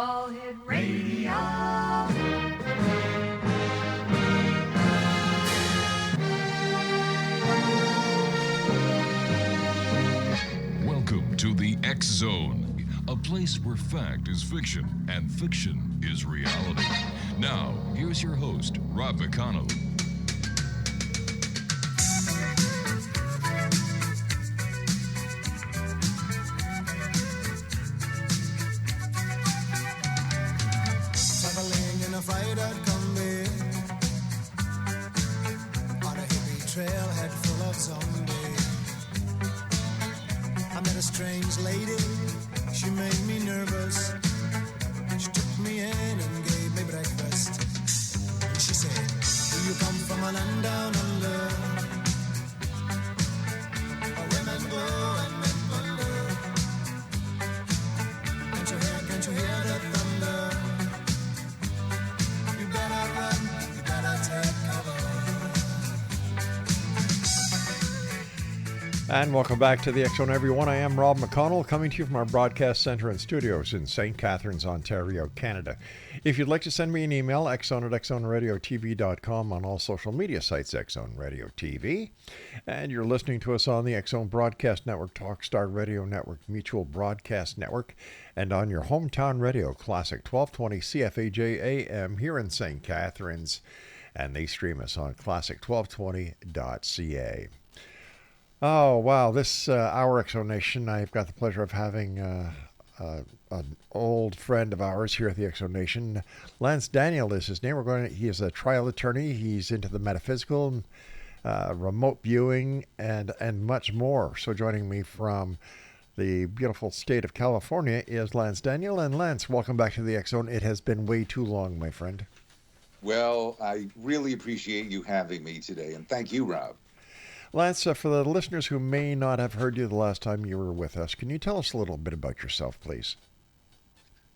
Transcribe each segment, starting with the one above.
All Hit Radio. Welcome to the X Zone, a place where fact is fiction and fiction is reality. Now, here's your host, Rob McConnell. Traveling in a freighter combi on a hippie trailhead full of zombies. I met a strange lady, she made me nervous. She took me in and gave me breakfast. And she said, do you come from a land down under? Where women go and men wonder. Can't you hear the thunder? You better run, you better take cover. And welcome back to the X Zone, everyone. I am Rob McConnell, coming to you from our broadcast center and studios in St. Catharines, Ontario, Canada. If you'd like to send me an email, xzone@xzoneradiotv.com, on all social media sites, X Zone Radio TV. And you're listening to us on the X Zone Broadcast Network, Talkstar Radio Network, Mutual Broadcast Network, and on your hometown radio, Classic 1220 CFAJ AM here in St. Catharines. And they stream us on classic1220.ca. Oh, wow. This Our X Zone Nation, I've got the pleasure of having an old friend of ours here at the X Zone Nation. Lance Daniel is his name. He is a trial attorney. He's into the metaphysical, remote viewing, and much more. So joining me from the beautiful state of California is Lance Daniel. And Lance, welcome back to the X Zone. It has been way too long, my friend. Well, I really appreciate you having me today, and thank you, Rob. Lance, for the listeners who may not have heard you the last time you were with us, can you tell us a little bit about yourself, please?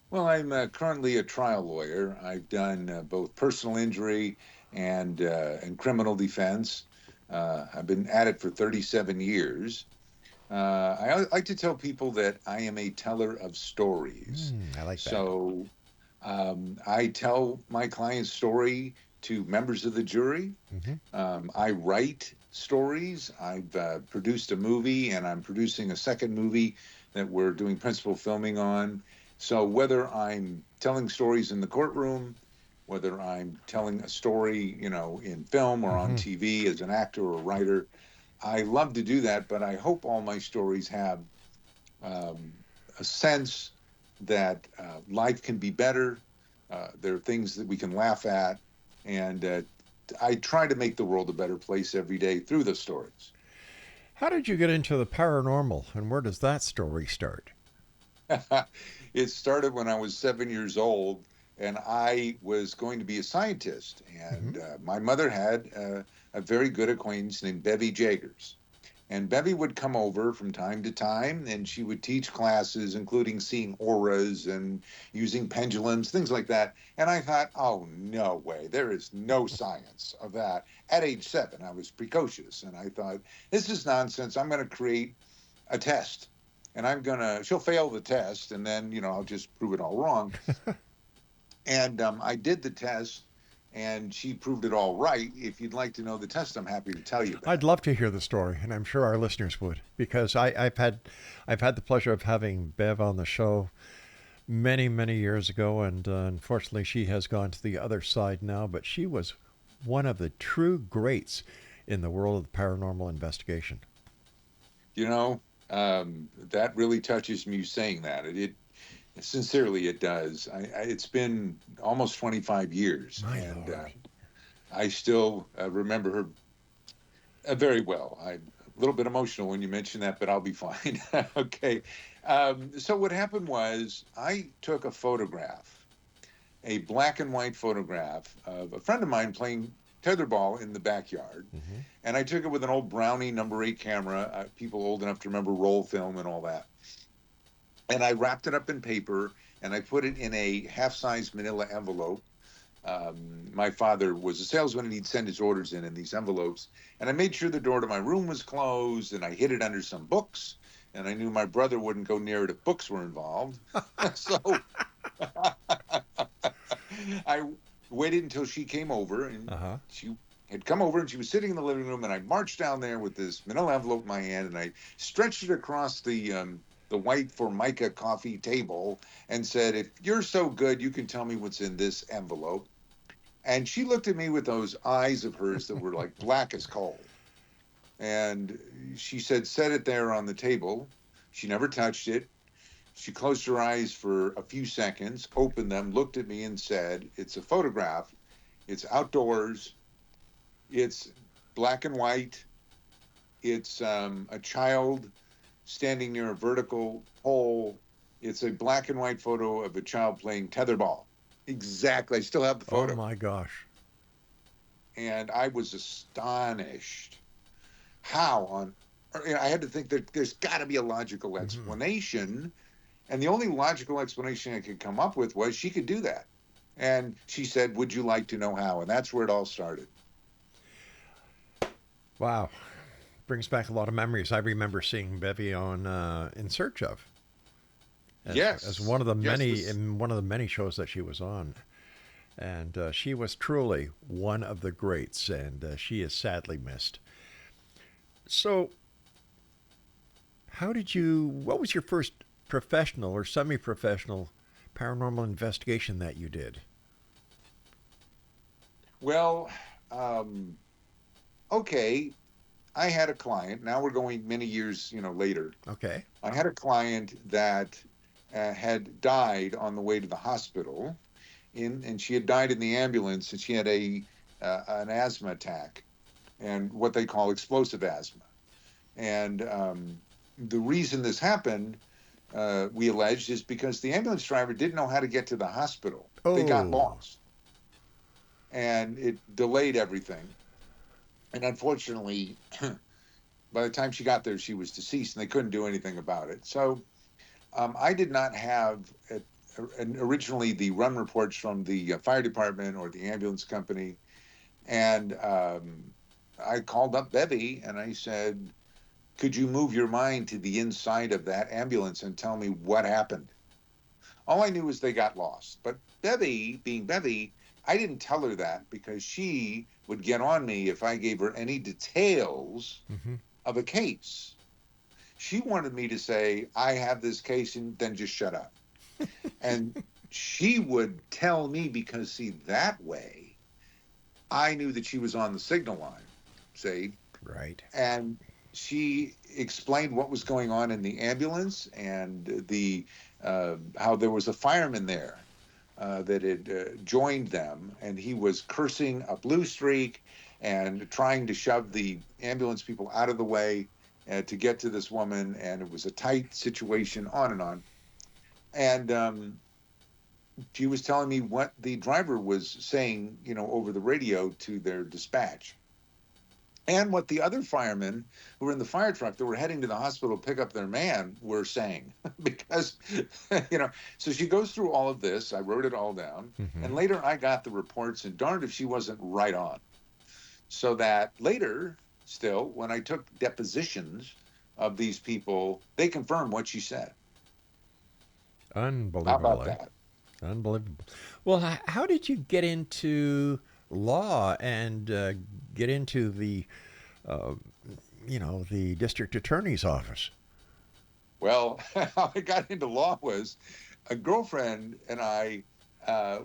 Well, I'm currently a trial lawyer. I've done both personal injury and criminal defense. I've been at it for 37 years. I like to tell people that I am a teller of stories. I like that. So I tell my client's story to members of the jury. I write stories. I've produced a movie, and I'm producing a second movie that we're doing principal filming on. So whether I'm telling stories in the courtroom, whether I'm telling a story, in film or on TV as an actor or a writer, I love to do that, but I hope all my stories have a sense that life can be better. There are things that we can laugh at, and I try to make the world a better place every day through the stories. How did you get into the paranormal, and where does that story start? It started when I was 7 years old, and I was going to be a scientist. And my mother had a very good acquaintance named Bevy Jaggers. And Bevy would come over from time to time, and she would teach classes, including seeing auras and using pendulums, things like that. And I thought, oh, no way. There is no science of that. At age 7, I was precocious, and I thought, this is nonsense. I'm going to create a test, and she'll fail the test, and then, I'll just prove it all wrong. And I did the test, and she proved it all right. If you'd like to know the test, I'm happy to tell you about I'd love to hear the story, and I'm sure our listeners would, because I've had the pleasure of having Bev on the show many, many years ago, and unfortunately she has gone to the other side now, but she was one of the true greats in the world of the paranormal investigation. That really touches me saying that. Sincerely, it does. It's been almost 25 years, and I still remember her very well. I'm a little bit emotional when you mention that, but I'll be fine. Okay. So what happened was I took a photograph, a black and white photograph of a friend of mine playing tetherball in the backyard, and I took it with an old Brownie number 8 camera. People old enough to remember roll film and all that. And I wrapped it up in paper, and I put it in a half-size manila envelope. My father was a salesman, and he'd send his orders in these envelopes. And I made sure the door to my room was closed, and I hid it under some books. And I knew my brother wouldn't go near it if books were involved. So I waited until she came over, and Uh-huh. she had come over and she was sitting in the living room, and I marched down there with this manila envelope in my hand, and I stretched it across the white Formica coffee table and said, "If you're so good, you can tell me what's in this envelope." And she looked at me with those eyes of hers that were like black as coal. And she said, "Set it there on the table." She never touched it. She closed her eyes for a few seconds, opened them, looked at me, and said, "It's a photograph. It's outdoors. It's black and white. It's a child standing near a vertical pole. It's a black and white photo of a child playing tetherball." Exactly. I still have the Oh photo. my gosh. And I was astonished. How on I had to think that there's got to be a logical Hmm. explanation. And the only logical explanation I could come up with was she could do that. And she said, "Would you like to know how?" And that's where it all started. Wow. Brings back a lot of memories. I remember seeing Bevy on In Search of as Yes. one of the Yes. many This. in one of the many shows that she was on, and she was truly one of the greats, and she is sadly missed. So, what was your first professional or semi-professional paranormal investigation that you did? Well, um, okay. I had a client. Now we're going many years, later. Okay. I had a client that had died on the way to the hospital, and she had died in the ambulance, and she had a an asthma attack and what they call explosive asthma. And the reason this happened, we alleged, is because the ambulance driver didn't know how to get to the hospital. They got Oh. lost, and it delayed everything. And unfortunately, by the time she got there, she was deceased, and they couldn't do anything about it. So I did not have originally the run reports from the fire department or the ambulance company, and I called up Bevy and I said, "Could you move your mind to the inside of that ambulance and tell me what happened?" All I knew was they got lost. But Bevy, being Bevy, I didn't tell her that because she would get on me if I gave her any details Hmm. of a case. She wanted me to say, "I have this case," and then just shut up. And she would tell me because, see, that way I knew that she was on the signal line, see? Right. And she explained what was going on in the ambulance and the how there was a fireman there that had joined them, and he was cursing a blue streak and trying to shove the ambulance people out of the way to get to this woman, and it was a tight situation, on and on. And she was telling me what the driver was saying, over the radio to their dispatch, and what the other firemen who were in the fire truck that were heading to the hospital to pick up their man were saying. Because, you know, so she goes through all of this. I wrote it all down. Hmm. And later I got the reports, and darned if she wasn't right on. So that later, still, when I took depositions of these people, they confirmed what she said. How Unbelievable, about eh? that? Unbelievable. Well, how did you get into law and get into uh, the district attorney's office? Well, how I got into law was a girlfriend and I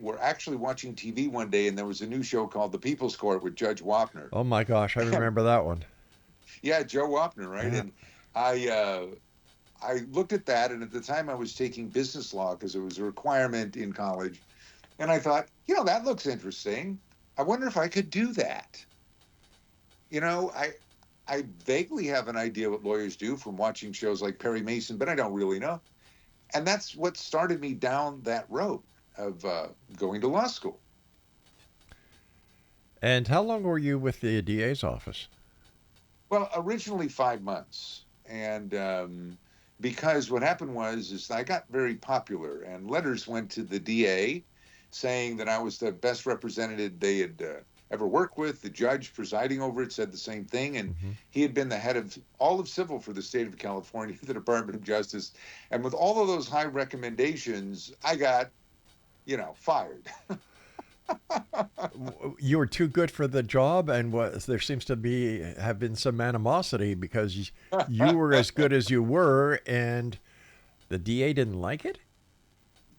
were actually watching TV one day, and there was a new show called The People's Court with Judge Wapner. Oh my gosh, I And remember that one. yeah, Joe Wapner, right? Yeah. And I uh, I looked at that, and at the time I was taking business law because it was a requirement in college, and I thought, that looks interesting. I wonder if I could do that. You know, I vaguely have an idea what lawyers do from watching shows like Perry Mason, but I don't really know. And that's what started me down that road of going to law school. And how long were you with the DA's office? Well, originally 5 months, and because what happened was is I got very popular, and letters went to the DA saying that I was the best representative they had ever worked with. The judge presiding over it said the same thing, and Hmm. he had been the head of all of civil for the state of California, the Department of Justice, and with all of those high recommendations, I got fired. You were too good for the job, and there seems to have been some animosity because you were as good as you were, and the DA didn't like it?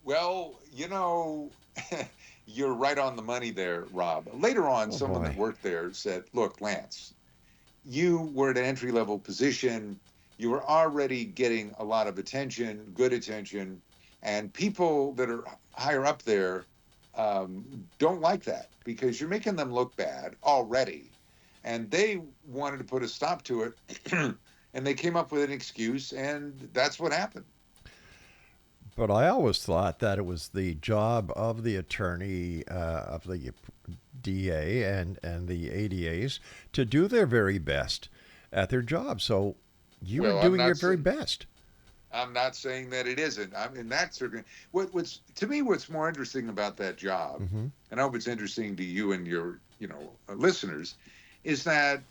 Well, you're right on the money there, Rob. Later on, Oh, someone that boy. worked there said, "Look, Lance, you were at an entry level position. You were already getting a lot of attention, good attention, and people that are higher up there don't like that because you're making them look bad already." And they wanted to put a stop to it. And they came up with an excuse, and that's what happened. But I always thought that it was the job of the attorney, of the DA and the ADAs to do their very best at their job. So you were Well, I'm doing your not very saying best. I'm not saying that it isn't. I'm in that certain. What's to me, what's more interesting about that job, Hmm. and I hope it's interesting to you and your, listeners, is that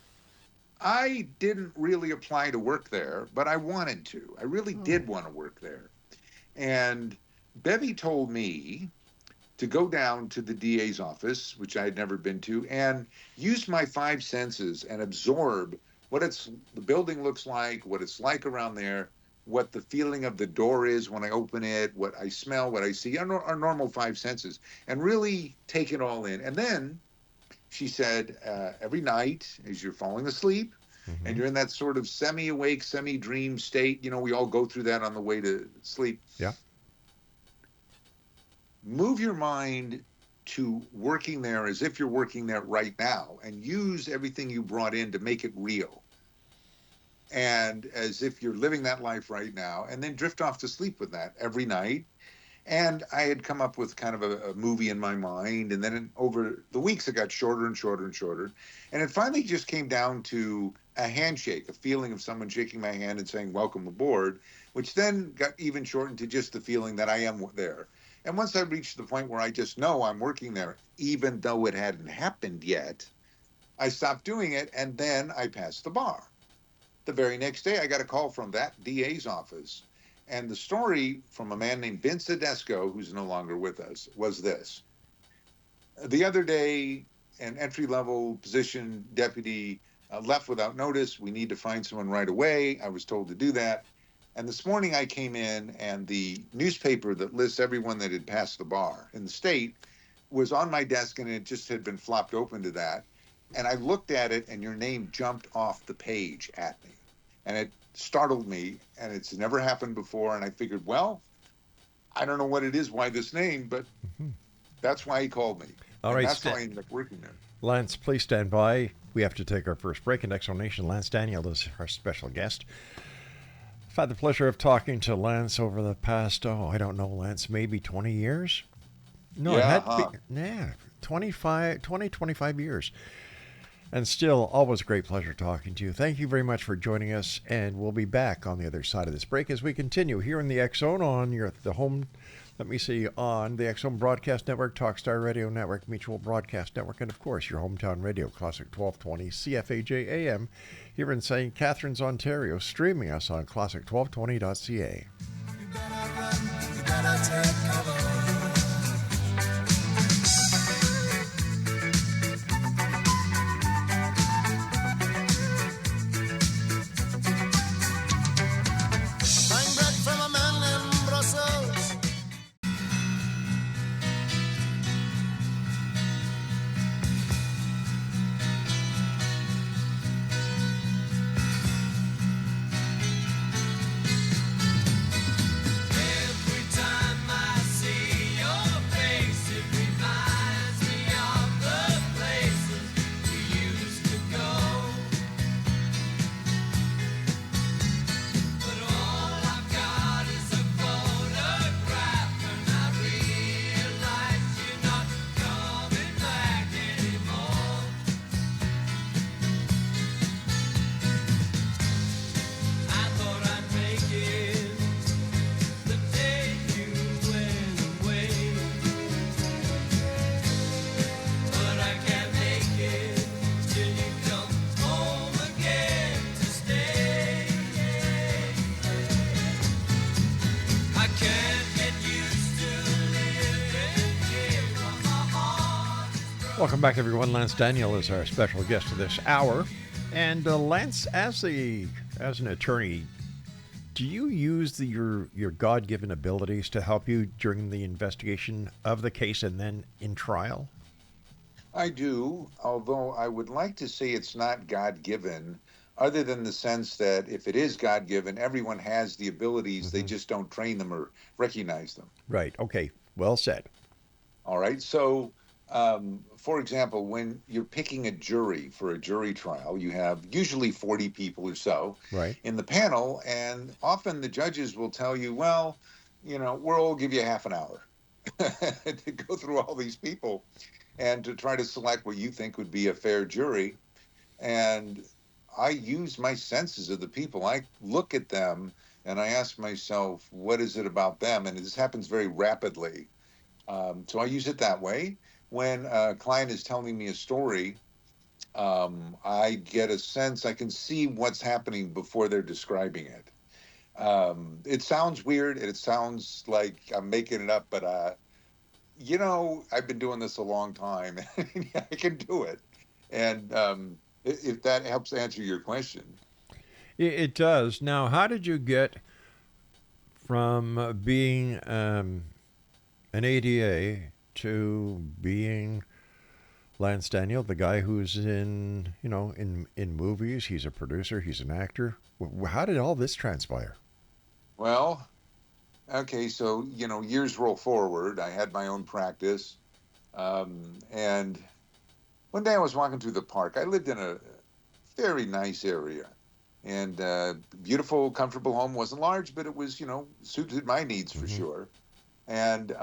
I didn't really apply to work there, but I wanted to. I really Oh. did want to work there. And Bevy told me to go down to the DA's office, which I had never been to, and use my five senses and absorb what the building looks like, what it's like around there, what the feeling of the door is when I open it, what I smell, what I see, our normal five senses, and really take it all in. And then she said, every night as you're falling asleep and Hmm. you're in that sort of semi-awake, semi-dream state, we all go through that on the way to sleep. Yeah. Move your mind to working there as if you're working there right now and use everything you brought in to make it real and as if you're living that life right now, and then drift off to sleep with that every night. And I had come up with kind of a movie in my mind, and then over the weeks it got shorter and shorter and shorter, and it finally just came down to a handshake, a feeling of someone shaking my hand and saying welcome aboard, which then got even shortened to just the feeling that I am there. And once I reached the point where I just know I'm working there, even though it hadn't happened yet, I stopped doing it, and then I passed the bar. The very next day, I got a call from that DA's office. And the story from a man named Vince Adesco, who's no longer with us, was this. The other day, an entry level position deputy left without notice. We need to find someone right away. I was told to do that. And this morning I came in, and the newspaper that lists everyone that had passed the bar in the state was on my desk, and it just had been flopped open to that. And I looked at it, and your name jumped off the page at me. And it startled me, and it's never happened before. And I figured, well, I don't know what it is, why this name, but Hmm. that's why he called me. All And right, that's how I ended up working there. Lance, please stand by. We have to take our first break in Explanation. Lance Daniel is our special guest. I've had the pleasure of talking to Lance over the past, I don't know, Lance, maybe 20 years? No, it Yeah, had to be, huh? 25 years. And still, always a great pleasure talking to you. Thank you very much for joining us, and we'll be back on the other side of this break as we continue here in the X Zone on the home. Let me see, on the X Zone Broadcast Network, Talkstar Radio Network, Mutual Broadcast Network, and of course your hometown radio, Classic 1220 CFAJ AM, here in St. Catharines, Ontario, streaming us on classic1220.ca. You better run, you better take cover. Buying bread from a man in Brussels. Welcome back, everyone. Lance Daniel is our special guest of this hour. And Lance, as an attorney, do you use your God-given abilities to help you during the investigation of the case and then in trial? I do, although I would like to say it's not God-given, other than the sense that if it is God-given, everyone has the abilities, they just don't train them or recognize them. Right. Okay. Well said. All right. So, for example, when you're picking a jury for a jury trial, you have usually 40 people or so Right. in the panel, and often the judges will tell you, well, we'll give you half an hour to go through all these people and to try to select what you think would be a fair jury. And I use my senses of the people. I look at them and I ask myself, what is it about them? And this happens very rapidly. So I use it that way. When a client is telling me a story, I get a sense, I can see what's happening before they're describing it. It sounds weird and it sounds like I'm making it up, but I've been doing this a long time. I can do it. And if that helps answer your question. It does. Now, how did you get from being an ADA to being Lance Daniel, the guy who's in movies? He's a producer. He's an actor. How did all this transpire? Well, okay, so years roll forward. I had my own practice, and one day I was walking through the park. I lived in a very nice area, and beautiful, comfortable home. Wasn't large, but it was suited my needs for sure. And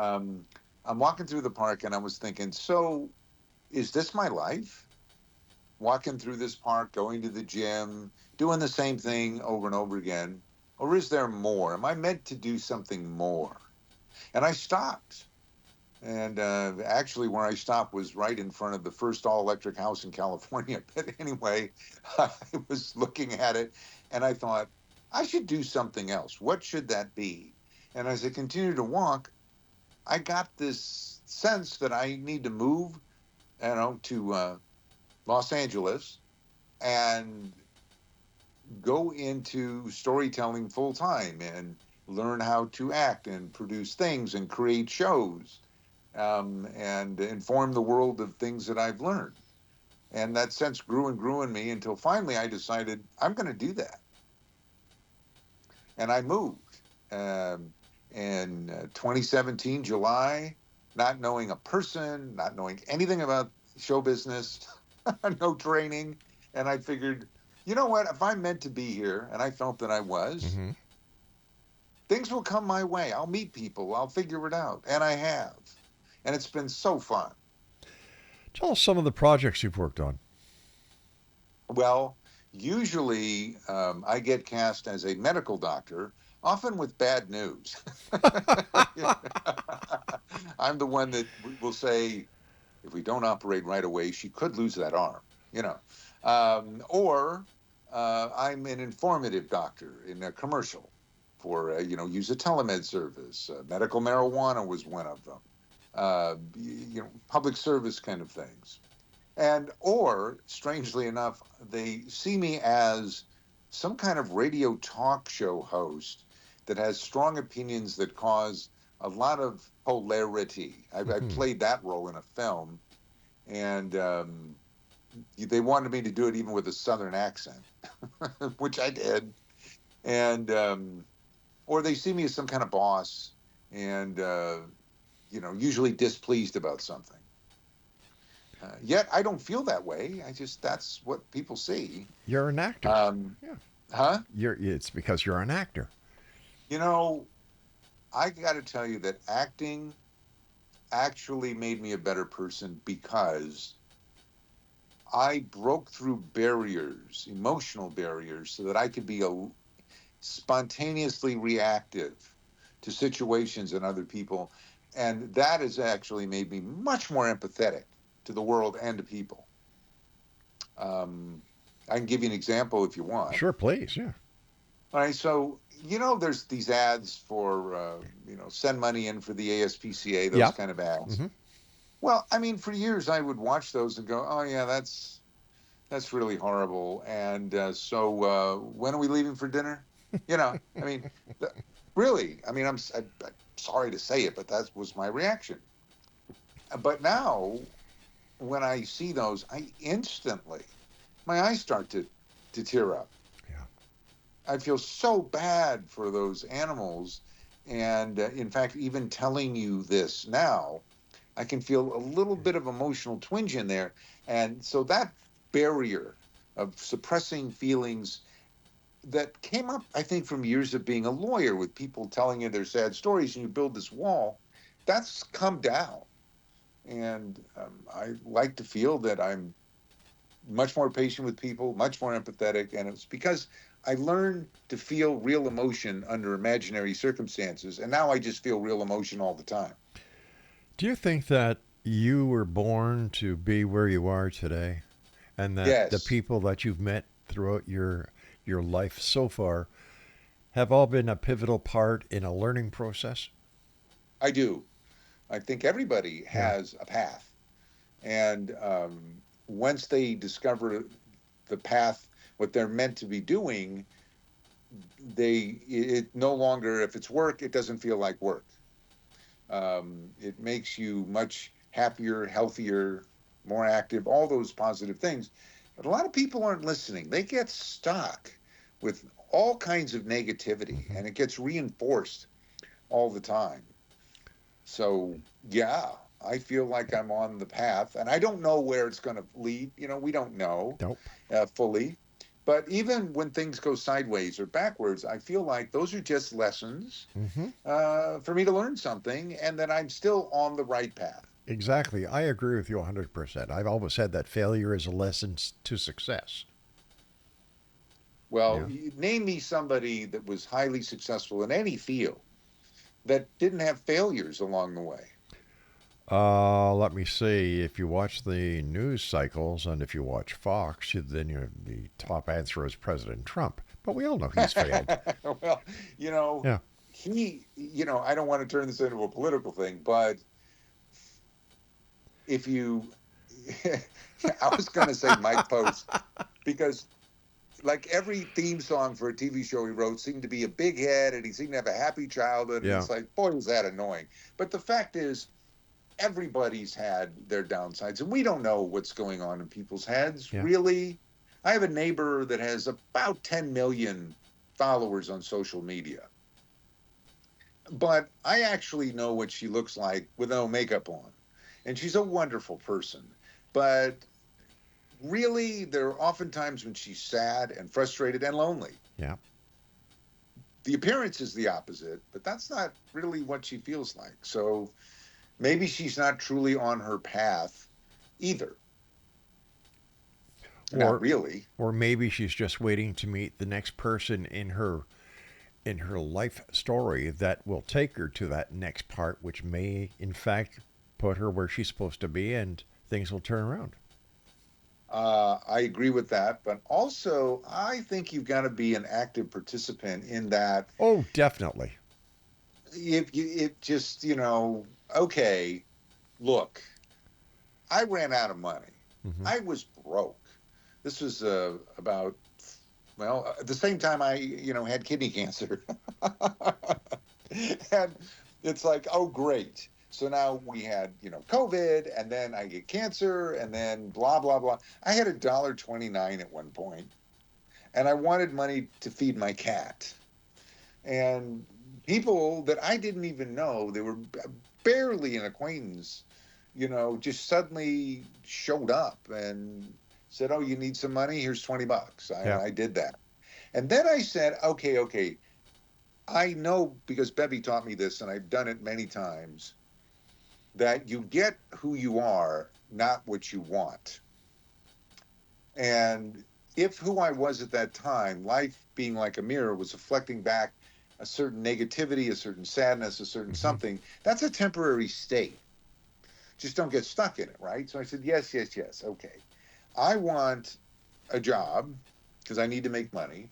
I'm walking through the park, and I was thinking, so is this my life? Walking through this park, going to the gym, doing the same thing over and over again? Or is there more? Am I meant to do something more? And I stopped. And actually, where I stopped was right in front of the first all-electric house in California. But anyway, I was looking at it, and I thought, I should do something else. What should that be? And as I continued to walk, I got this sense that I need to move, to Los Angeles and go into storytelling full time and learn how to act and produce things and create shows, and inform the world of things that I've learned. And that sense grew and grew in me until finally I decided I'm going to do that. And I moved in 2017, July, not knowing a person, not knowing anything about show business, no training. And I figured, you know what, if I'm meant to be here, and I felt that I was, things will come my way. I'll meet people. I'll figure it out. And I have. And it's been so fun. Tell us some of the projects you've worked on. Well, usually I get cast as a medical doctor, often with bad news. I'm the one that will say, if we don't operate right away, she could lose that arm, or I'm an informative doctor in a commercial for, use a telemed service. Medical marijuana was one of them. Public service kind of things. Or, strangely enough, they see me as some kind of radio talk show host that has strong opinions that cause a lot of polarity. I played that role in a film, and they wanted me to do it even with a Southern accent, which I did. And or they see me as some kind of boss, and usually displeased about something. Yet I don't feel that way. That's what people see. You're an actor. Yeah. Huh? It's because you're an actor. I got to tell you that acting actually made me a better person because I broke through barriers, emotional barriers, so that I could be spontaneously reactive to situations and other people. And that has actually made me much more empathetic to the world and to people. I can give you an example if you want. Sure, please. Yeah. All right. So, there's these ads for, send money in for the ASPCA, those kind of ads. Well, I mean, for years I would watch those and go, "Oh yeah, that's really horrible." And when are we leaving for dinner? I mean, th- really. I mean, I'm sorry to say it, but that was my reaction. But now, when I see those, I instantly my eyes start to tear up. Yeah. I feel so bad for those animals, and in fact, even telling you this now, I can feel a little bit of emotional twinge in there. And so that barrier of suppressing feelings that came up, I think, from years of being a lawyer with people telling you their sad stories, and you build this wall, that's come down. And I like to feel that I'm much more patient with people, much more empathetic. And it's because I learned to feel real emotion under imaginary circumstances. And now I just feel real emotion all the time. Do you think that you were born to be where you are today, and that the Yes, people that you've met throughout your life so far have all been a pivotal part in a learning process? I do. I think everybody Yeah. has a path. And once they discover the path, what they're meant to be doing, it no longer, if it's work, it doesn't feel like work. It makes you much happier, healthier, more active, all those positive things. But a lot of people aren't listening. They get stuck with all kinds of negativity, Hmm. and it gets reinforced all the time. So, yeah, I feel like I'm on the path, and I don't know where it's going to lead. We don't know Nope. fully. But even when things go sideways or backwards, I feel like those are just lessons Hmm. for me to learn something, and that I'm still on the right path. Exactly. I agree with you 100%. I've always said that failure is a lesson to success. Well, Yeah. name me somebody that was highly successful in any field that didn't have failures along the way. Let me see. If you watch the news cycles and if you watch Fox, then the top answer is President Trump. But we all know he's failed. Well, you know, Yeah. I don't want to turn this into a political thing, but if you, I was going to say Mike Post, because like every theme song for a TV show he wrote seemed to be a big hit, and he seemed to have a happy childhood. And Yeah. it's like, boy, was that annoying. But the fact is, everybody's had their downsides, and we don't know what's going on in people's heads, Yeah. really. I have a neighbor that has about 10 million followers on social media, but I actually know what she looks like with no makeup on. And she's a wonderful person. But really, there are often times when she's sad and frustrated and lonely. Yeah. The appearance is the opposite, but that's not really what she feels like. So maybe she's not truly on her path either. Not Or really. or maybe she's just waiting to meet the next person in her life story that will take her to that next part, which may in fact put her where she's supposed to be, and things will turn around. I agree with that, but also I think you've got to be an active participant in that. Oh, definitely. If just okay, look, I ran out of money. Hmm. I was broke. This was about, well, at the same time I had kidney cancer. And it's like, oh great, so now we had COVID, and then I get cancer, and then blah blah blah. I had $1.29 at one point, and I wanted money to feed my cat. And people that I didn't even know, they were barely an acquaintance, just suddenly showed up and said, "Oh, you need some money? Here's $20." Yeah. I did that. And then I said, "Okay, okay. I know, because Bevy taught me this, and I've done it many times, that you get who you are, not what you want." And if who I was at that time, life being like a mirror, was reflecting back a certain negativity, a certain sadness, a certain Hmm. something, that's a temporary state. Just don't get stuck in it, right? So I said, yes, yes, yes. Okay. I want a job because I need to make money.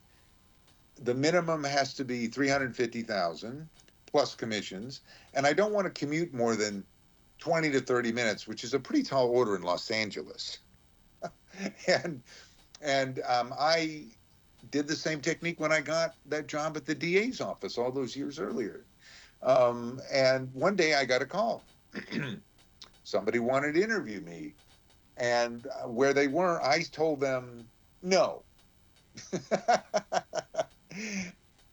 The minimum has to be 350,000 plus commissions, and I don't want to commute more than 20 to 30 minutes, which is a pretty tall order in Los Angeles. and I did the same technique when I got that job at the DA's office all those years earlier. And one day I got a call. Somebody wanted to interview me. And where they were, I told them, no.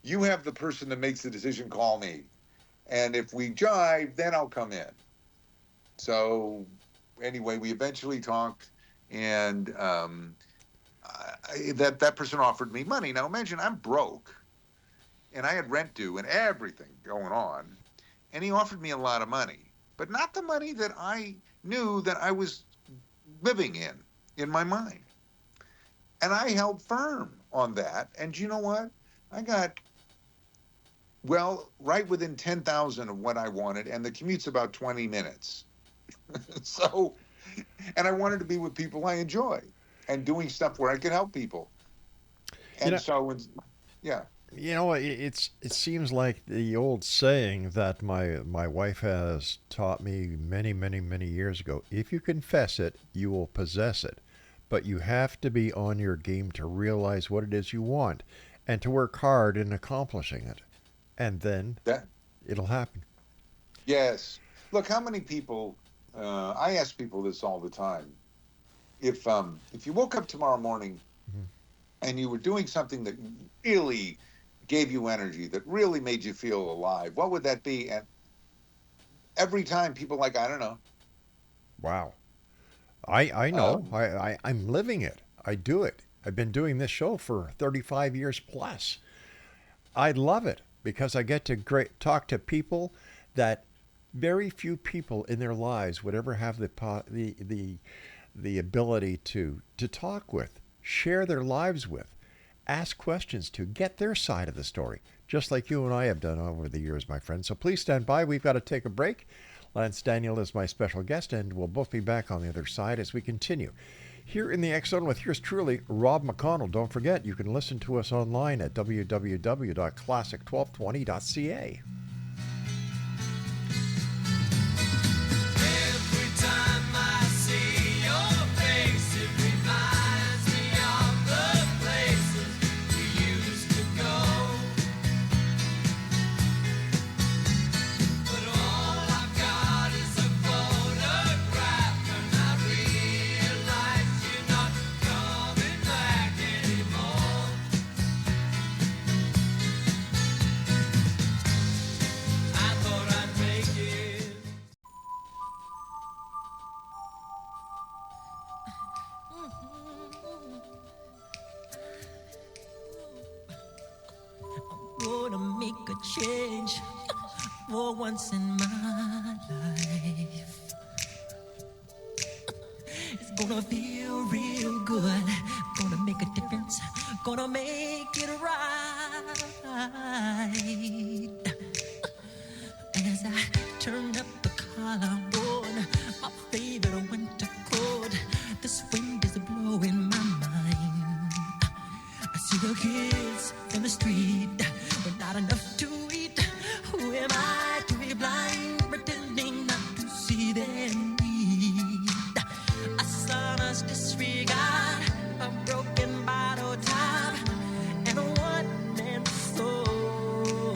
You have the person that makes the decision, call me. And if we jive, then I'll come in. So anyway, we eventually talked, and that person offered me money. Now imagine I'm broke, and I had rent due and everything going on, and he offered me a lot of money, but not the money that I knew that I was living in my mind. And I held firm on that. And you know what? I got, well, right within 10,000 of what I wanted, and the commute's about 20 minutes. So, and I wanted to be with people I enjoy and doing stuff where I could help people. And yeah. You know, it seems like the old saying that my wife has taught me many, many, many years ago. If you confess it, you will possess it. But you have to be on your game to realize what it is you want and to work hard in accomplishing it. And then it'll happen. Yes. Look, how many people, I ask people this all the time. If you woke up tomorrow morning and you were doing something that really gave you energy, that really made you feel alive, what would that be? And every time people are like, I don't know. Wow. I know. I'm living it. I do it. I've been doing this show for 35 years plus. I love it because I get to talk to people that very few people in their lives would ever have the ability to talk with, share their lives with, ask questions to, get their side of the story, just like you and I have done over the years, my friend. So please stand by. We've got to take a break. Lance Daniel is my special guest, and we'll both be back on the other side as we continue here in the X Zone with yours truly, Rob McConnell. Don't forget, you can listen to us online at www.classic1220.ca. Change for once in my life. It's gonna feel real good. Gonna make a difference. Gonna make it right. As I turn up the collar on my favorite winter coat, this wind is blowing my mind. I see the kids in the street with not enough to eat. Who am I to be blind, pretending not to see their need? A son's disregard, a broken bottle top, and a one-man soul.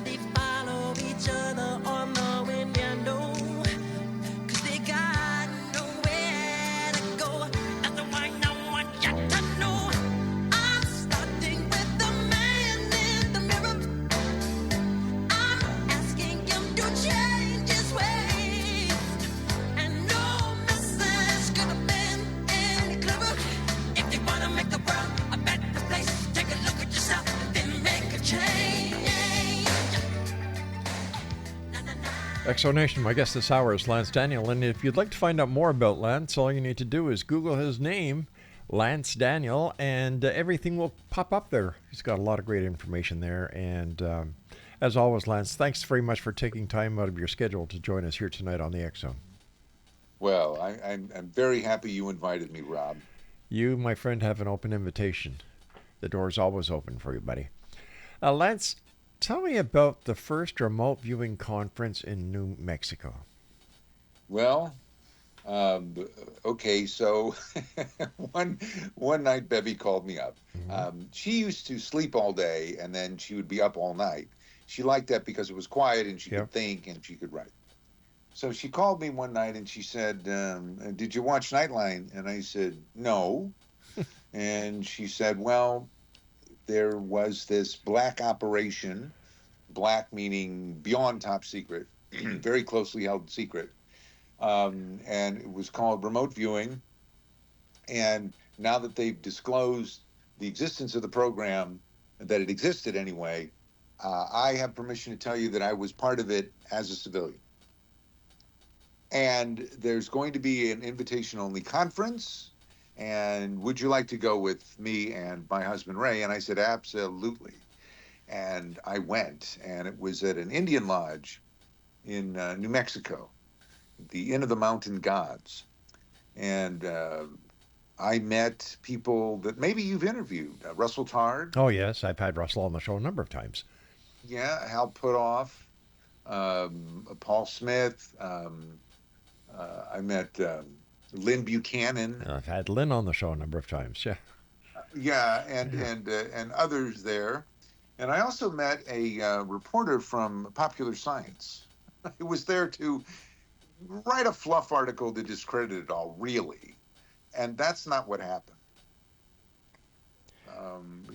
They follow each other on the window, 'cause they got nowhere to go. That's why no one got to know. I'm starting with the man in the mirror. I'm asking him to change his ways, and no message could have been any clearer. If you wanna make the world a better place, take a look at yourself and then make a change. Exonation, my guest this hour is Lance Daniel, and if you'd like to find out more about Lance, all you need to do is Google his name, Lance Daniel, and everything will pop up there. He's got a lot of great information there, and as always, Lance, thanks very much for taking time out of your schedule to join us here tonight on the X Zone. Well, I'm very happy you invited me, Rob. You, my friend, have an open invitation. The door's always open for you, buddy. Lance, tell me about the first remote viewing conference in New Mexico. Well, um, okay, so one one night Bevy called me up. Hmm. She used to sleep all day and then she would be up all night. She liked that because it was quiet and she Yep. could think and she could write. So she called me one night and she said, "Did you watch Nightline?" And I said, "No." And she said, "Well, there was this black operation, black meaning beyond top secret, very closely held secret, and it was called remote viewing. And now that they've disclosed the existence of the program, that it existed anyway, I have permission to tell you that I was part of it as a civilian. And there's going to be an invitation only conference. And would you like to go with me and my husband Ray?" And I said, "Absolutely." And I went, and it was at an Indian lodge in New Mexico, the Inn of the Mountain Gods. And I met people that maybe you've interviewed. Russell Tard, Oh, yes. I've had Russell on the show a number of times. yeah, Hal Puthoff, Paul Smith. I met Lynn Buchanan, I've had Lynn on the show a number of times. Yeah. yeah, Yeah. and others there. And I also met a reporter from Popular Science who was there to write a fluff article to discredit it all, really. And that's not what happened.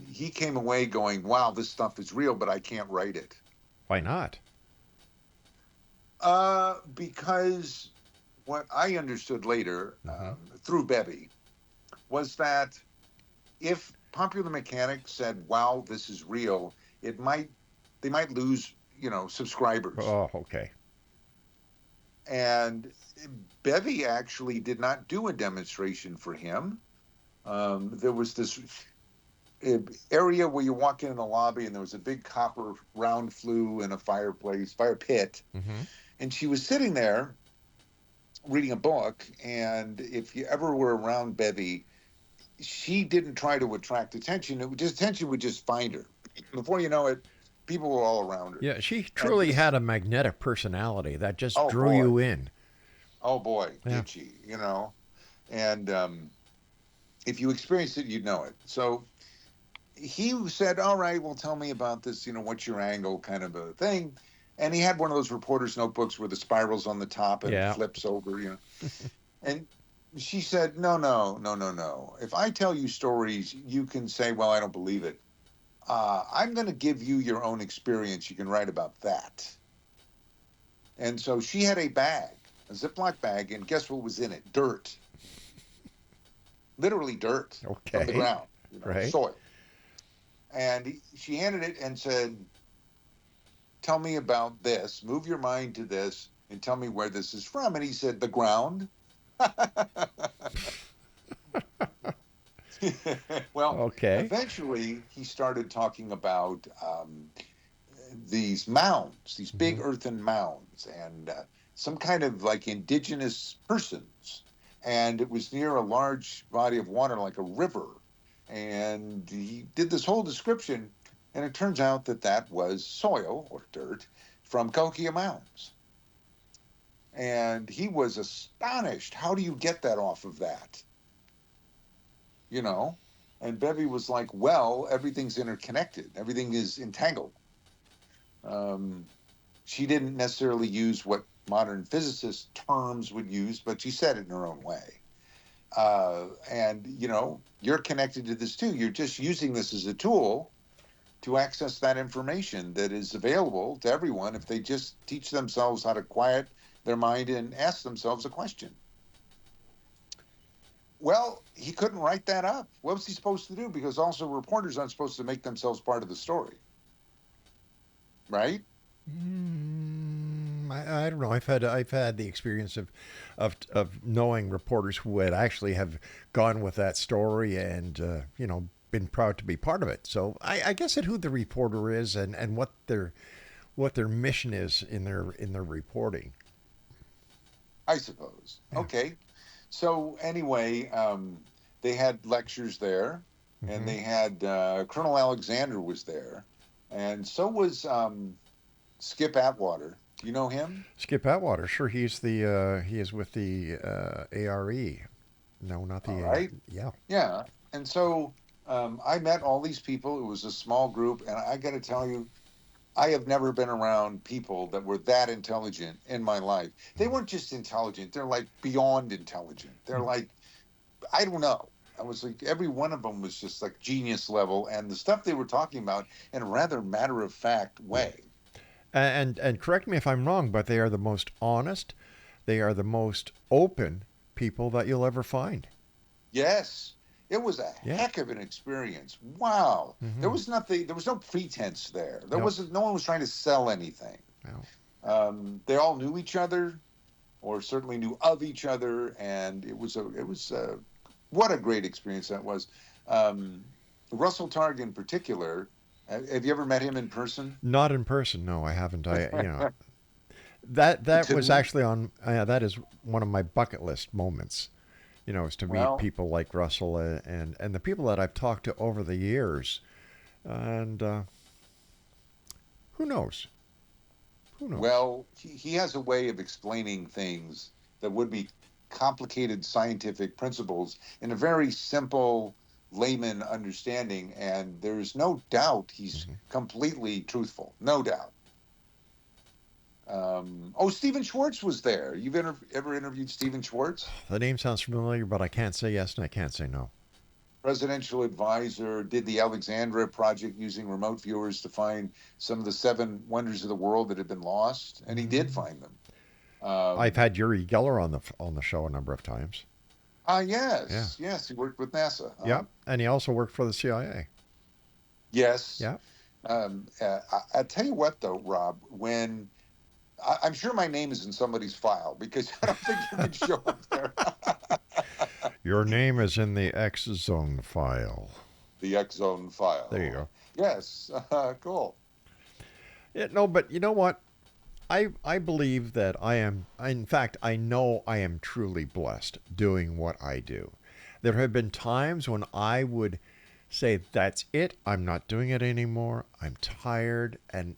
He came away going, "Wow, this stuff is real, but I can't write it." Why not? Because what I understood later Hmm. through Bevy was that if Popular Mechanics said, "Wow, this is real," it might they might lose, subscribers. Oh, okay. And Bevy actually did not do a demonstration for him. There was this area where you walk in the lobby, and there was a big copper round flue and a fire pit, Hmm. and she was sitting there reading a book. And if you ever were around Bevy, she didn't try to attract attention. Attention would just find her. Before you know it, people were all around her. Yeah, she And truly this, had a magnetic personality that just oh drew boy, you in. oh boy, Yeah. did she? And if you experienced it, you'd know it. So he said, "All right, well, tell me about this. What's your angle, kind of a thing." And he had one of those reporter's notebooks where the spiral's on the top and it Yeah. flips over. And she said, "No, no, no, no, no. If I tell you stories, you can say, 'Well, I don't believe it.' I'm going to give you your own experience. You can write about that." And so she had a bag, a Ziploc bag, and guess what was in it? Dirt, literally dirt from the Okay. ground, Right. soil. And she handed it and said, "Tell me about this. Move your mind to this and tell me where this is from." And he said, "The ground." Well, Okay. eventually he started talking about these mounds, these big Hmm. earthen mounds, and some kind of like indigenous persons. And it was near a large body of water, like a river. And he did this whole description. And it turns out that that was soil or dirt from Cahokia Mounds. And he was astonished. How do you get that off of that? You know? And Bevy was like, "Well, everything's interconnected, everything is entangled." Um, she didn't necessarily use what modern physicist terms would use, but she said it in her own way. And you're connected to this too. You're just using this as a tool to access that information that is available to everyone if they just teach themselves how to quiet their mind and ask themselves a question. Well, he couldn't write that up. What was he supposed to do? Because also reporters aren't supposed to make themselves part of the story, right? I don't know. I've had the experience of knowing reporters who would actually have gone with that story and been proud to be part of it. So I guess it who the reporter is and what their mission is in their reporting. I suppose. Yeah. Okay. So anyway, they had lectures there, and Hmm. they had Colonel Alexander was there, and so was Skip Atwater. Do you know him? Skip Atwater, sure. He is with the ARE. No, not the All right. yeah. Yeah. And so I met all these people. It was a small group. And I got to tell you, I have never been around people that were that intelligent in my life. They weren't just intelligent, they're like beyond intelligent. They're like, I don't know. I was like, every one of them was just like genius level. And the stuff they were talking about in a rather matter of fact way. And correct me if I'm wrong, but they are the most honest, they are the most open people that you'll ever find. Yes. It was a Yeah. heck of an experience. Wow. There was nothing, there was no pretense there. There Nope. wasn't, no one was trying to sell anything. No. They all knew each other, or certainly knew of each other, and it was what a great experience that was. Russell Targ in particular, have you ever met him in person? Not in person, no, I haven't. That was actually on. That is one of my bucket list moments. Is to meet people like Russell and the people that I've talked to over the years, and who knows? Who knows? Well, he has a way of explaining things that would be complicated scientific principles in a very simple layman understanding, and there's no doubt he's completely truthful. No doubt. Stephen Schwartz was there. You've ever interviewed Stephen Schwartz? The name sounds familiar, but I can't say yes and I can't say no. Presidential advisor, did the Alexandria Project using remote viewers to find some of the 7 wonders of the world that had been lost, and he did find them. I've had Yuri Geller on the show a number of times. Yes, he worked with NASA. Yeah, and he also worked for the CIA. Yes. Yeah. I tell you what, though, Rob, when I'm sure my name is in somebody's file because I don't think you can show up there. Your name is in the X Zone file. The X Zone file. There you go. Yes. Cool. Yeah, no, but you know what? I believe that I am, in fact, I know I am truly blessed doing what I do. There have been times when I would say, that's it, I'm not doing it anymore, I'm tired, and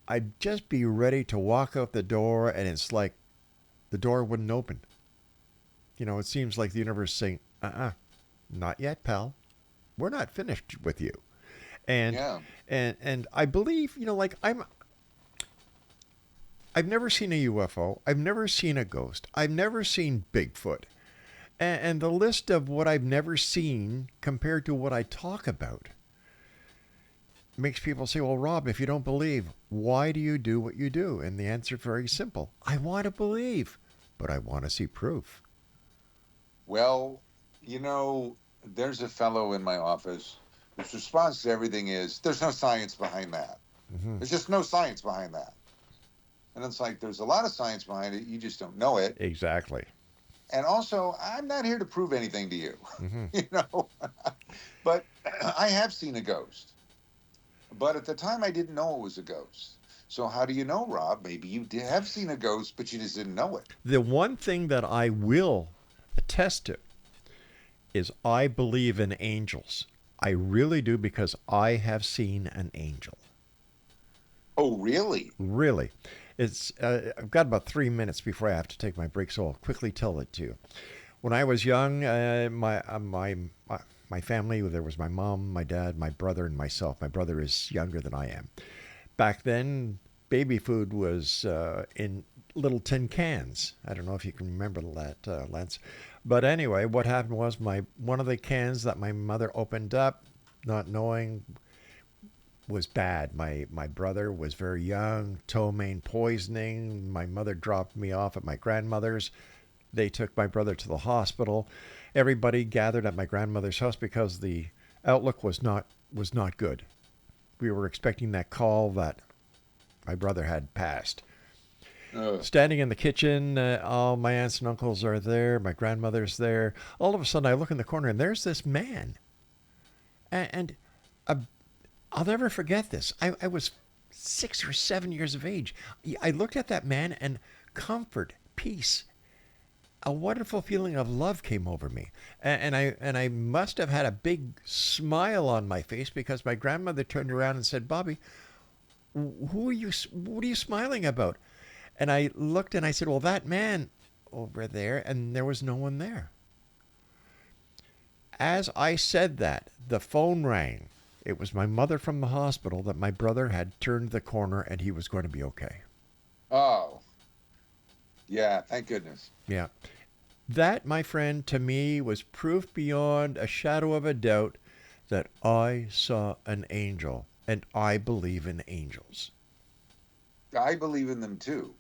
I'd just be ready to walk out the door, and it's like the door wouldn't open. It seems like the universe saying, not yet, pal. We're not finished with you. And and I believe, I've never seen a UFO. I've never seen a ghost. I've never seen Bigfoot. And the list of what I've never seen compared to what I talk about makes people say, well, Rob, if you don't believe, why do you do what you do? And the answer is very simple. I want to believe, but I want to see proof. Well, there's a fellow in my office whose response to everything is, there's no science behind that. There's just no science behind that. And it's like, there's a lot of science behind it. You just don't know it. Exactly. And also, I'm not here to prove anything to you, But I have seen a ghost. But at the time, I didn't know it was a ghost. So how do you know, Rob? Maybe you have seen a ghost, but you just didn't know it. The one thing that I will attest to is I believe in angels. I really do, because I have seen an angel. Oh, really? Really. It's I've got about 3 minutes before I have to take my break, so I'll quickly tell it to you. When I was young, my family, there was my mom, my dad, my brother, and myself. My brother is younger than I am. Back then, baby food was in little tin cans. I don't know if you can remember that, Lance. But anyway, what happened was one of the cans that my mother opened up, not knowing, was bad. My brother was very young, ptomaine poisoning. My mother dropped me off at my grandmother's. They took my brother to the hospital. Everybody gathered at my grandmother's house because the outlook was not good. We were expecting that call that my brother had passed. Standing in the kitchen, all my aunts and uncles are there. My grandmother's there. All of a sudden, I look in the corner, and there's this man. And I'll never forget this. I was 6 or 7 years of age. I looked at that man, and comfort, peace, a wonderful feeling of love came over me. And I must have had a big smile on my face, because my grandmother turned around and said, Bobby, what are you smiling about? And I looked and I said, well, that man over there, and there was no one there. As I said that, the phone rang. It was my mother from the hospital that my brother had turned the corner and he was going to be okay. Oh, yeah, thank goodness. Yeah. That, my friend, to me was proof beyond a shadow of a doubt that I saw an angel and I believe in angels. I believe in them too.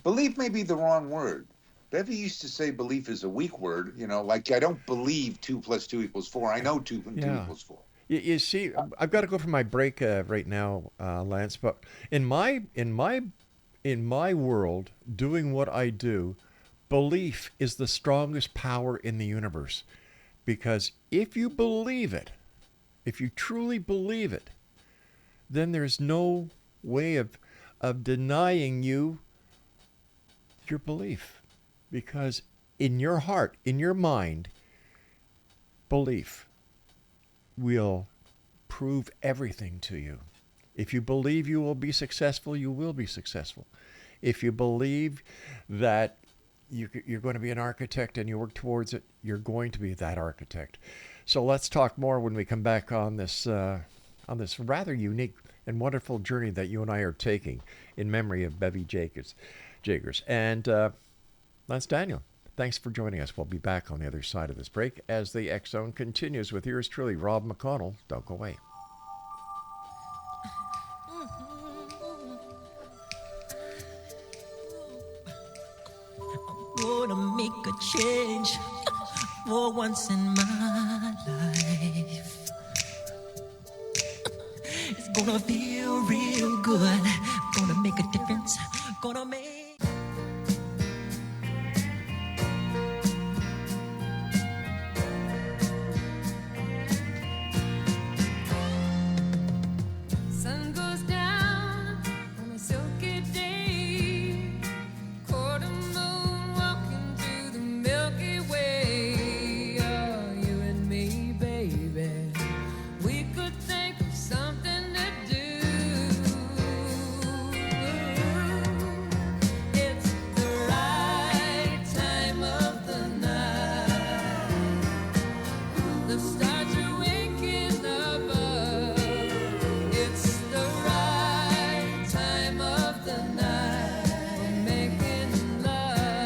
Belief may be the wrong word. Bevy used to say belief is a weak word, like I don't believe 2 + 2 = 4. I know 2 + 2 Yeah. = 4. You see, I've got to go for my break right now, Lance. But in my world, doing what I do, belief is the strongest power in the universe. Because if you believe it, if you truly believe it, then there's no way of denying you your belief. Because in your heart, in your mind, belief will prove everything to you. If you believe you will be successful, you will be successful. If you believe that you're going to be an architect and you work towards it, you're going to be that architect. So let's talk more when we come back on this rather unique and wonderful journey that you and I are taking in memory of Bevy Jagers. And Lance Daniel, thanks for joining us. We'll be back on the other side of this break as the X Zone continues with yours truly, Rob McConnell. Don't go away. Gonna make a change for once in my life. It's gonna feel real good. Gonna make a difference. Gonna make. Sun goes down on a silky day. Quarter moon walking through the Milky Way. Oh, you and me, baby. We could think of something to do. It's the right time of the night. The stars are waking above. It's the right time of the night for making love.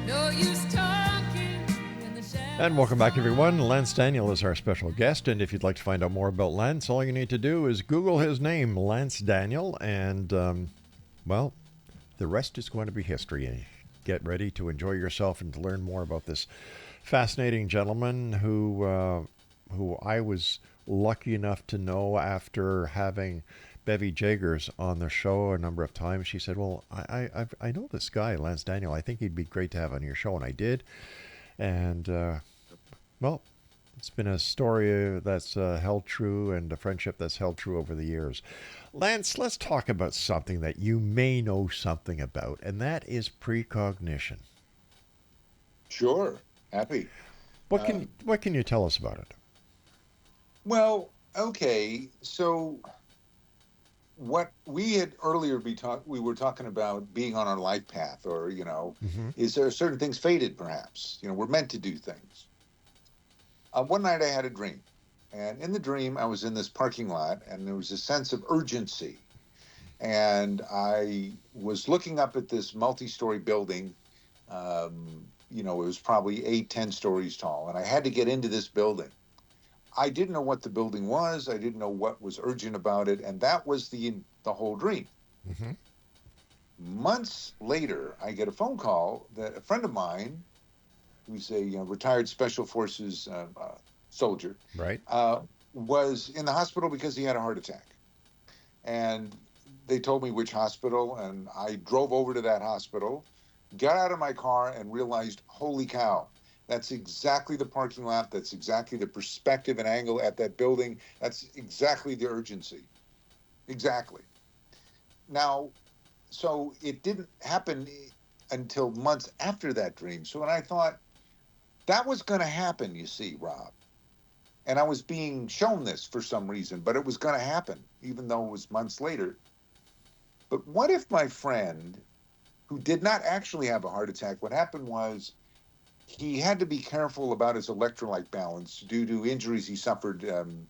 No use talking when the shadows. And welcome back, everyone. Lance Daniel is our special guest. And if you'd like to find out more about Lance, all you need to do is Google his name, Lance Daniel. And, well, the rest is going to be history. Get ready to enjoy yourself and to learn more about this fascinating gentleman who I was lucky enough to know after having Bevy Jagers on the show a number of times. She said, well, I know this guy, Lance Daniel. I think he'd be great to have on your show. And I did. And, well, it's been a story that's held true and a friendship that's held true over the years. Lance, let's talk about something that you may know something about, and that is precognition. Sure, happy. What can you tell us about it? Well, okay. So what we had earlier we were talking about being on our life path, or is there certain things fated? Perhaps we're meant to do things. One night I had a dream, and in the dream I was in this parking lot, and there was a sense of urgency, and I was looking up at this multi-story building. It was probably 8-10 stories tall, and I had to get into this building. I didn't know what the building was. I didn't know what was urgent about it. And that was the whole dream. Mm-hmm. Months later, I get a phone call that a friend of mine, who's a retired Special Forces soldier, Right. Was in the hospital because he had a heart attack. And they told me which hospital, and I drove over to that hospital, got out of my car, and realized, holy cow, that's exactly the parking lot. That's exactly the perspective and angle at that building. That's exactly the urgency. Exactly. Now, so it didn't happen until months after that dream. So when I thought that was going to happen, you see, Rob, And I was being shown this for some reason, but it was going to happen, even though it was months later. But what if my friend, who did not actually have a heart attack, what happened was he had to be careful about his electrolyte balance due to injuries he suffered in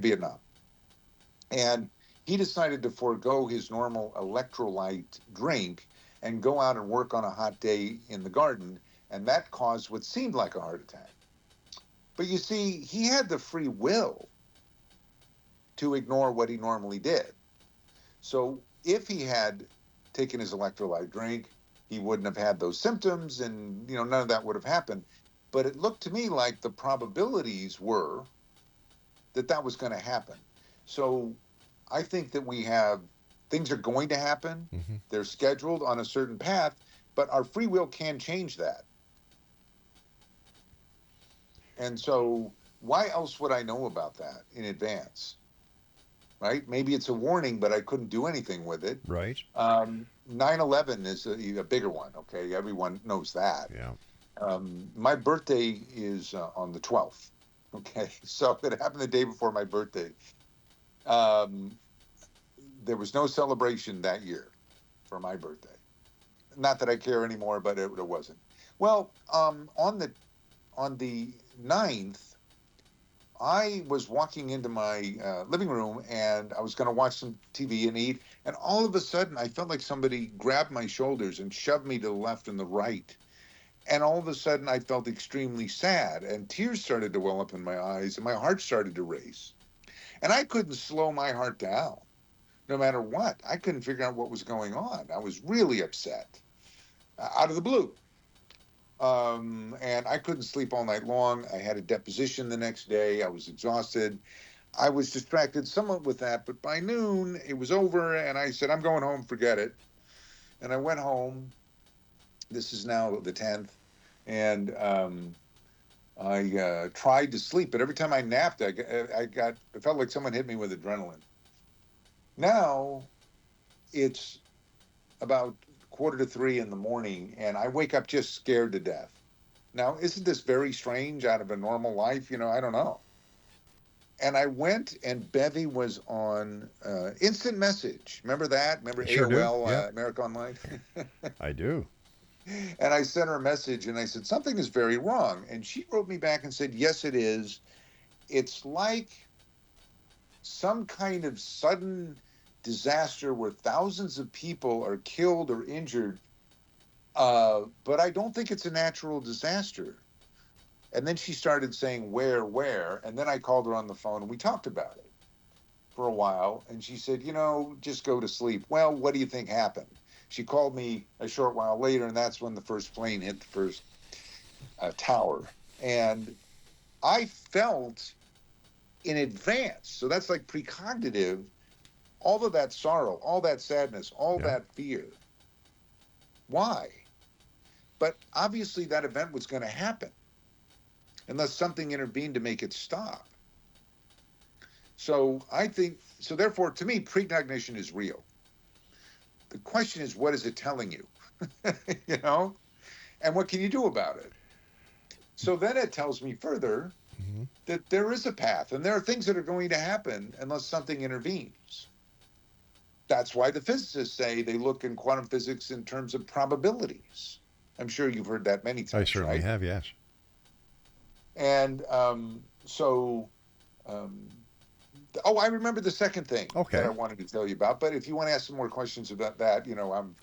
Vietnam. And he decided to forego his normal electrolyte drink and go out and work on a hot day in the garden. And that caused what seemed like a heart attack. But you see, he had the free will to ignore what he normally did. So if he had taken his electrolyte drink, he wouldn't have had those symptoms, and none of that would have happened. But it looked to me like the probabilities were that that was going to happen. So I think that we have things are going to happen. Mm-hmm. They're scheduled on a certain path, but our free will can change that. And so why else would I know about that in advance? Right? Maybe it's a warning, but I couldn't do anything with it. Right. 9/11 is a bigger one. Okay, everyone knows that. Yeah. My birthday is on the 12th. Okay, so it happened the day before my birthday. There was no celebration that year for my birthday. Not that I care anymore, but it wasn't. Well, on the 9th, I was walking into my living room and I was going to watch some TV and eat. And all of a sudden, I felt like somebody grabbed my shoulders and shoved me to the left and the right. And all of a sudden, I felt extremely sad and tears started to well up in my eyes and my heart started to race. And I couldn't slow my heart down no matter what. I couldn't figure out what was going on. I was really upset out of the blue. And I couldn't sleep all night long. I had a deposition the next day. I was exhausted. I was distracted somewhat with that, but by noon it was over and I said, I'm going home, forget it. And I went home. This is now the 10th. And I tried to sleep, but every time I napped, it felt like someone hit me with adrenaline. Now it's about 2:45 in the morning and I wake up just scared to death. Now, isn't this very strange out of a normal life? I don't know. And I went and Bevy was on instant message. Remember that? Remember Sure AOL, do. Yeah. America Online? I do. And I sent her a message and I said, something is very wrong. And she wrote me back and said, yes, it is. It's like some kind of sudden disaster where thousands of people are killed or injured, but I don't think it's a natural disaster. And then she started saying where, and then I called her on the phone and we talked about it for a while. And she said, just go to sleep. Well, what do you think happened? She called me a short while later, and that's when the first plane hit the first tower. And I felt in advance, so that's like precognitive, all of that sorrow, all that sadness, all that fear. Why? But obviously that event was going to happen unless something intervened to make it stop. So therefore, to me, precognition is real. The question is, what is it telling you? And what can you do about it? So then it tells me further that there is a path and there are things that are going to happen unless something intervenes. That's why the physicists say they look in quantum physics in terms of probabilities. I'm sure you've heard that many times. I certainly have, yes. And I remember the second thing that I wanted to tell you about. But if you want to ask some more questions about that, I'm...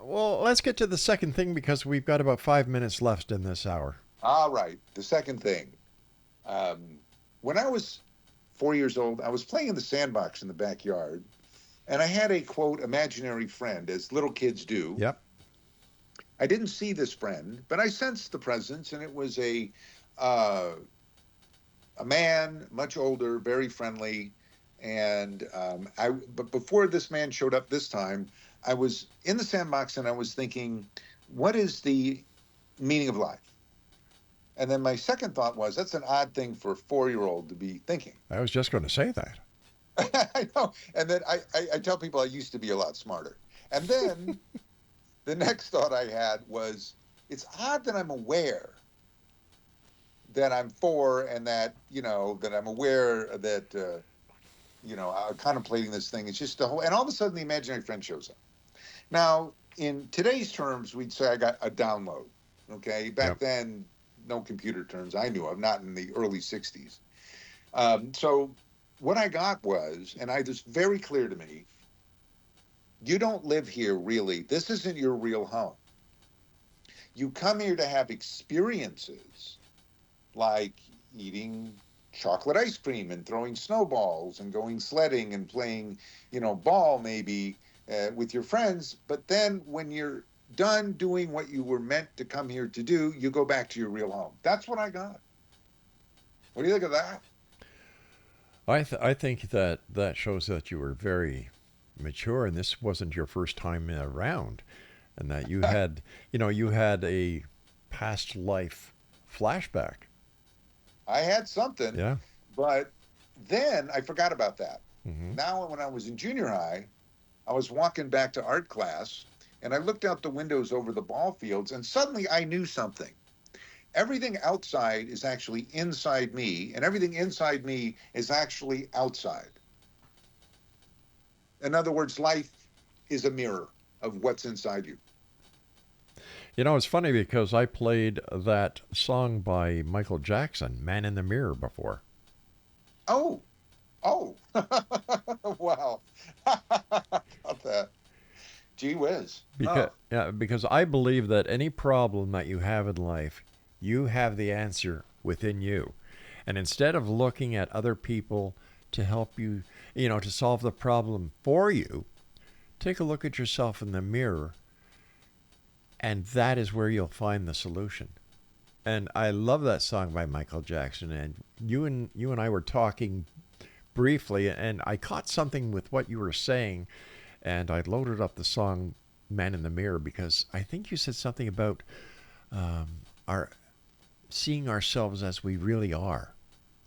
Well, let's get to the second thing because we've got about 5 minutes left in this hour. All right. The second thing. When I was 4 years old, I was playing in the sandbox in the backyard. And I had a, quote, imaginary friend, as little kids do. Yep. I didn't see this friend, but I sensed the presence, and it was a man, much older, very friendly. And but before this man showed up this time, I was in the sandbox, and I was thinking, what is the meaning of life? And then my second thought was, that's an odd thing for a 4-year-old to be thinking. I was just going to say that. I know. And then I tell people I used to be a lot smarter. And then the next thought I had was, it's odd that I'm aware that I'm for, and that, that I'm aware that, contemplating this thing. It's just a whole, and all of a sudden the imaginary friend shows up. Now, in today's terms, we'd say I got a download. Okay. Back Yep. then, no computer terms I knew of, not in the early 60s. So what I got was, and it was very clear to me, you don't live here really. This isn't your real home. You come here to have experiences like eating chocolate ice cream and throwing snowballs and going sledding and playing, ball maybe with your friends. But then when you're done doing what you were meant to come here to do, you go back to your real home. That's what I got. What do you think of that? I think that shows that you were very mature, and this wasn't your first time around, and that you had, you had a past life flashback. I had something, Yeah. but then I forgot about that. Mm-hmm. Now, when I was in junior high, I was walking back to art class, and I looked out the windows over the ball fields, and suddenly I knew something. Everything outside is actually inside me, and everything inside me is actually outside. In other words, life is a mirror of what's inside you. It's funny because I played that song by Michael Jackson, Man in the Mirror, before. Oh, wow. Got that. Gee whiz. Because I believe that any problem that you have in life, you have the answer within you. And instead of looking at other people to help you, to solve the problem for you, take a look at yourself in the mirror, and that is where you'll find the solution. And I love that song by Michael Jackson. And you and I were talking briefly, and I caught something with what you were saying, and I loaded up the song Man in the Mirror because I think you said something about our seeing ourselves as we really are,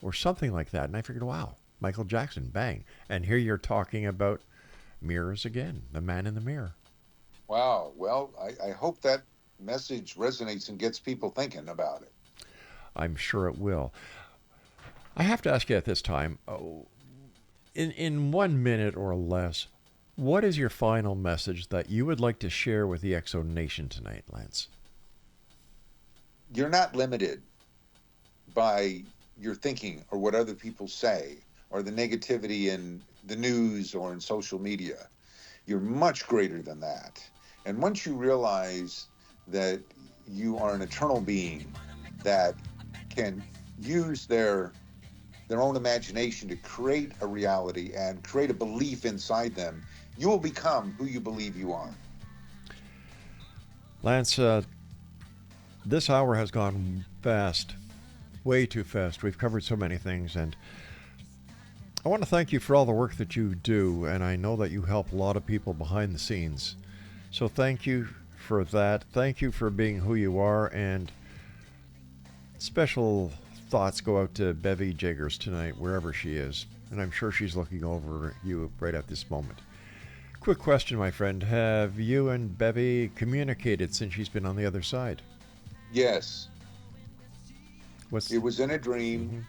or something like that. And I figured, wow, Michael Jackson, bang. And here you're talking about mirrors again, the man in the mirror. Wow. Well, I hope that message resonates and gets people thinking about it. I'm sure it will. I have to ask you at this time, in 1 minute or less, what is your final message that you would like to share with the Exo Nation tonight, Lance? You're not limited by your thinking or what other people say or the negativity in the news or in social media. You're much greater than that. And once you realize that you are an eternal being that can use their own imagination to create a reality and create a belief inside them, you will become who you believe you are. Lance, this hour has gone fast, way too fast. We've covered so many things, and I want to thank you for all the work that you do, and I know that you help a lot of people behind the scenes. So thank you for that. Thank you for being who you are, and special thoughts go out to Bevy Jiggers tonight, wherever she is, and I'm sure she's looking over you right at this moment. Quick question, my friend. Have you and Bevy communicated since she's been on the other side? Yes. What's... It was in a dream,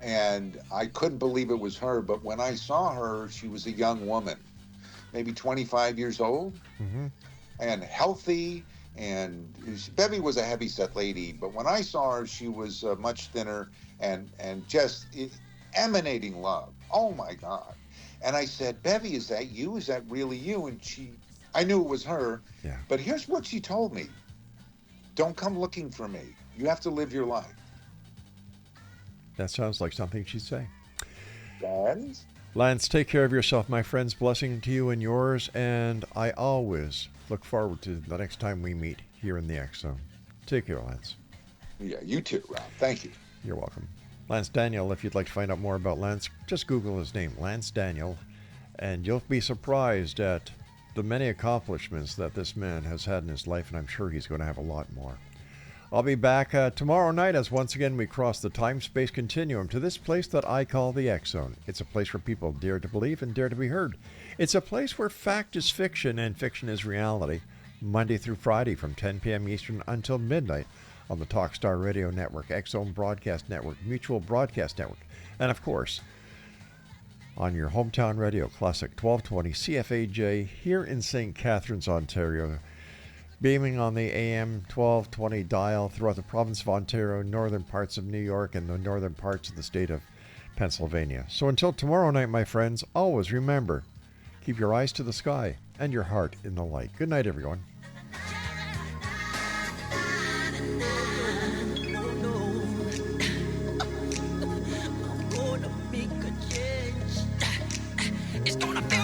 and I couldn't believe it was her, but when I saw her, she was a young woman, maybe 25 years old, and healthy, and Bevy was a heavy-set lady, but when I saw her, she was much thinner and just emanating love. Oh, my God. And I said, Bevy, is that you? Is that really you? And I knew it was her, but here's what she told me. Don't come looking for me. You have to live your life. That sounds like something she'd say. Guys? Lance, take care of yourself, my friends. Blessing to you and yours, and I always look forward to the next time we meet here in the X Zone. Take care, Lance. Yeah, you too, Rob. Thank you. You're welcome. Lance Daniel, if you'd like to find out more about Lance, just Google his name, Lance Daniel, and you'll be surprised at the many accomplishments that this man has had in his life, and I'm sure he's going to have a lot more. I'll be back tomorrow night as once again we cross the time-space continuum to this place that I call the X Zone. It's a place where people dare to believe and dare to be heard. It's a place where fact is fiction and fiction is reality. Monday through Friday from 10 p.m. Eastern until midnight on the Talkstar Radio Network, X-Zone Broadcast Network, Mutual Broadcast Network, and of course, on your hometown radio, Classic 1220 CFAJ here in St. Catharines, Ontario, beaming on the AM 1220 dial throughout the province of Ontario, northern parts of New York, and the northern parts of the state of Pennsylvania. So until tomorrow night, my friends, always remember, keep your eyes to the sky and your heart in the light. Good night, everyone. I'm gonna make a change. It's gonna be